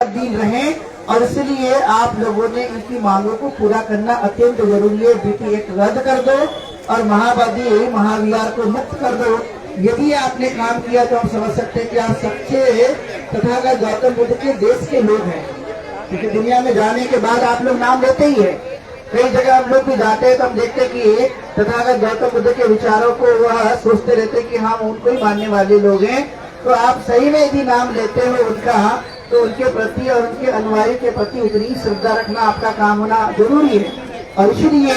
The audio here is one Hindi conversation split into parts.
दिन रहे और इसलिए आप लोगों ने इनकी मांगों को पूरा करना अत्यंत जरूरी है। बीटी एक रद्द कर दो और महावादी महाविहार को मुक्त कर दो। यदि आपने काम किया तो हम समझ सकते हैं कि आप सच्चे तथागत गौतम बुद्ध के देश के लोग हैं, क्योंकि दुनिया में जाने के बाद आप लोग नाम लेते ही है। कई जगह हम लोग भी जाते हैं तो हम देखते हैं कि तथागत गौतम बुद्ध के विचारों को वह सोचते रहते कि हम उनको ही मानने वाले लोग हैं। तो आप सही में यदि नाम लेते हो उनका, तो उनके प्रति और उनके अनुयायी के प्रति उतनी श्रद्धा रखना आपका काम होना जरूरी है। और इसलिए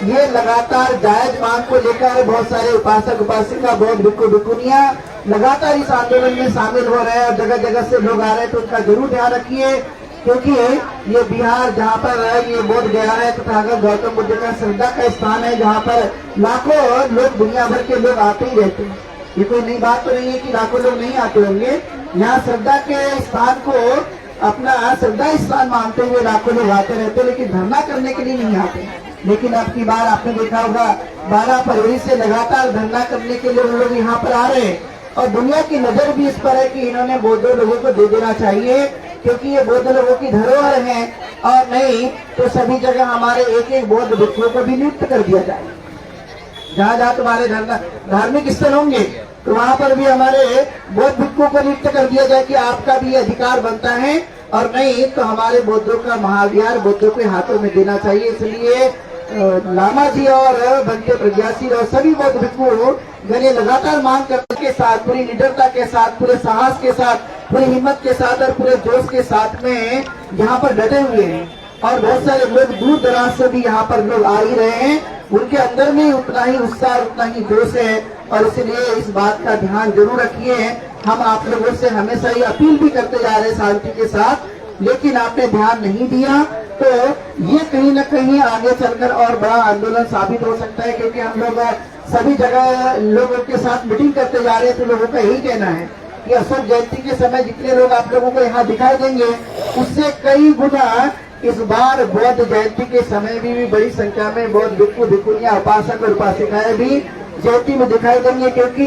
ये लगातार जायज मांग को लेकर बहुत सारे उपासक उपासिका बौद्ध भिक्खु भिक्खुनियां लगातार इस आंदोलन में शामिल हो रहे हैं और जगह जगह से लोग आ रहे हैं, तो उसका जरूर ध्यान रखिए, क्योंकि ये बिहार जहाँ पर ये बोध गया है तथागत गौतम बुद्ध का श्रद्धा का स्थान है, जहाँ पर लाखों लोग दुनिया भर के लोग आते ही रहते हैं। ये कोई नई बात तो नहीं है कि लाखों लोग नहीं आते होंगे। यहाँ श्रद्धा के स्थान को अपना श्रद्धा स्थान मानते हुए लाखों लोग आते रहते, लेकिन धरना करने के लिए नहीं आते। लेकिन अब की बार आपने देखा होगा 12 फरवरी से लगातार धरना करने के लिए लोग यहाँ पर आ रहे हैं और दुनिया की नजर भी इस पर है कि इन्होंने बौद्ध लोगों को दे देना चाहिए, क्योंकि ये बौद्ध लोगों की धरोहर है। और नहीं तो सभी जगह हमारे एक एक बौद्ध भिक्षुओं को भी नियुक्त कर दिया जाए। जहाँ जहाँ तुम्हारे धार्मिक स्थल होंगे तो वहाँ पर भी हमारे बौद्ध भिक्षुओं को नियुक्त कर दिया जाए कि आपका भी अधिकार बनता है। और नहीं तो हमारे बौद्धों का महाविहार बौद्धों के हाथों में देना चाहिए। इसलिए लामा जी और बनते प्रज्ञासी और सभी बौद्ध भिक्षु गणे लगातार मांग करने के साथ, पूरी निडरता के साथ, पूरे साहस के साथ, पूरी हिम्मत के साथ और पूरे जोश के साथ में यहाँ पर डटे हुए हैं। और बहुत सारे लोग दूर दराज से भी यहाँ पर लोग आ ही रहे हैं। उनके अंदर में उतना ही उत्साह उतना ही जोश है और इसलिए इस बात का ध्यान जरूर रखिए। हम आप लोगों से हमेशा ये अपील भी करते जा रहे हैं शांति के साथ, लेकिन आपने ध्यान नहीं दिया तो ये कहीं न कहीं आगे चलकर और बड़ा आंदोलन साबित हो सकता है। क्योंकि हम लोग सभी जगह लोगों के साथ मीटिंग करते जा रहे हैं तो लोगों का यही कहना है कि अशोक जयंती के समय जितने लोग आप लोगों को यहाँ दिखाई देंगे उससे कई गुना इस बार बौद्ध जयंती के समय भी बड़ी संख्या में बौद्ध भिक्षु भिक्षुनियां उपासक और उपासिकाएं भी जयंती में दिखाई देंगे। क्योंकि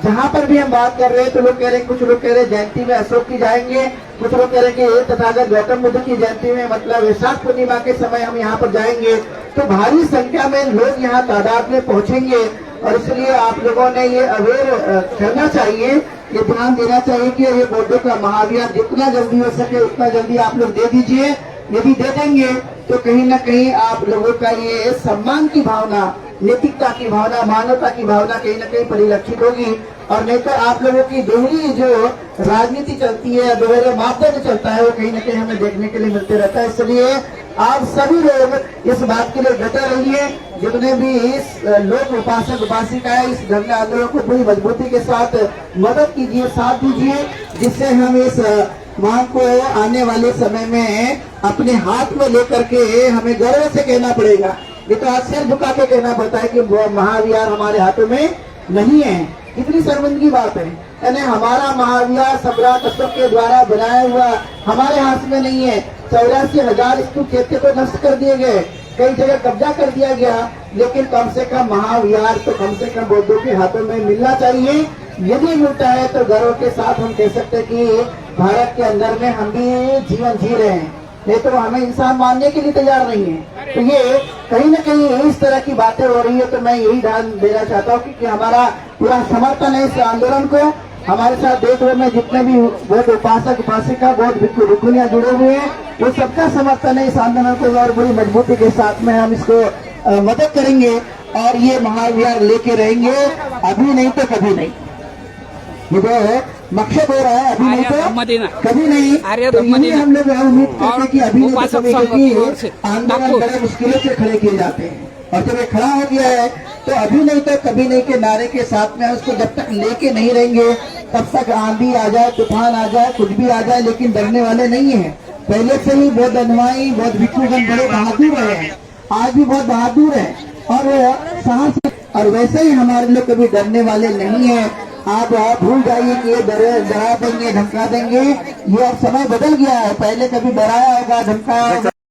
जहाँ पर भी हम बात कर रहे हैं तो लोग कह रहे हैं, कुछ लोग कह रहे हैं जयंती में अशोक की जाएंगे, कुछ लोग कह रहे हैं कि तथागत गौतम बुद्ध की जयंती में मतलब वैशाख पूर्णिमा के समय हम यहाँ पर जाएंगे। तो भारी संख्या में लोग यहाँ तादाद में पहुँचेंगे और इसलिए आप लोगों ने ये अवेयर करना चाहिए, ये ध्यान देना चाहिए कि ये बौद्धों का महाविहार जितना जल्दी हो सके उतना जल्दी आप लोग दे दीजिए। यदि दे देंगे तो कहीं न कहीं आप लोगों का ये सम्मान की भावना, नैतिकता की भावना, मानवता की भावना कहीं न कहीं परिलक्षित होगी। और नहीं तो आप लोगों की दोहरी जो राजनीति चलती है, दोहरे मापदंड चलता है, वो कहीं न कहीं हमें देखने के लिए मिलते रहता है। इसलिए आप सभी लोग इस बात के लिए डटे रहिए। जितने भी इस लोग उपासक उपासिकाएं इस धरना आंदोलन को पूरी मजबूती के साथ मदद कीजिए, साथ दीजिए, जिससे हम इस मांग को आने वाले समय में अपने हाथ में लेकर के हमें गर्व से कहना पड़ेगा। ये तो आज सिर झुका के कहना पड़ता है कि महाविहार हमारे हाथों में नहीं है। कितनी शर्मिंदगी बात है, यानी हमारा महाविहार सम्राट अशोक के द्वारा बनाया हुआ हमारे हाथ में नहीं है। 84,000 स्तूप चैत्य को नष्ट कर दिए गए, कई जगह कब्जा कर दिया गया, लेकिन कम से कम महाविहार तो कम से कम बौद्धों के हाथों में मिलना चाहिए। यदि मिलता है तो गर्व के साथ हम कह सकते हैं कि भारत के अंदर में हम भी जीवन जी रहे हैं, नहीं तो हमें इंसान मानने के लिए तैयार नहीं है। तो ये कहीं न कहीं इस तरह की बातें हो रही है, तो मैं यही ध्यान देना चाहता हूँ कि हमारा पूरा समर्थन है इस आंदोलन को। हमारे साथ देश भर में जितने भी बौद्ध उपासक उपासिका बौद्ध भिक्षु भिक्षुनियां जुड़े हुए हैं, वो सबका समर्थन है इस आंदोलन को और बड़ी मजबूती के साथ में हम इसको मदद करेंगे और ये महाविहार लेके रहेंगे। अभी नहीं तो कभी नहीं, ये जो मकसद हो रहा है, अभी नहीं तो कभी नहीं। तो इन्हीं हम लोग उम्मीद करते हैं कि अभी नहीं तो कभी, क्योंकि आंदोलन बड़े मुश्किलों से खड़े किए जाते हैं और जब ये खड़ा हो गया है तो अभी नहीं तो कभी नहीं के नारे के साथ में उसको जब तक लेके नहीं रहेंगे तब तक आंधी आ जाए, तूफान आ जाए, कुछ भी आ जाए, लेकिन डरने वाले नहीं है। पहले से ही बौद्ध अनुयायी बौद्ध भिक्षुगण बड़े बहादुर रहे हैं, आज भी बहुत बहादुर है और वो साहस, और वैसे ही हमारे लोग कभी डरने वाले नहीं है। आप भूल जाइए कि ये डरा देंगे, धमका देंगे, ये अब समय बदल गया है। पहले कभी डराया होगा, धमकाया होगा।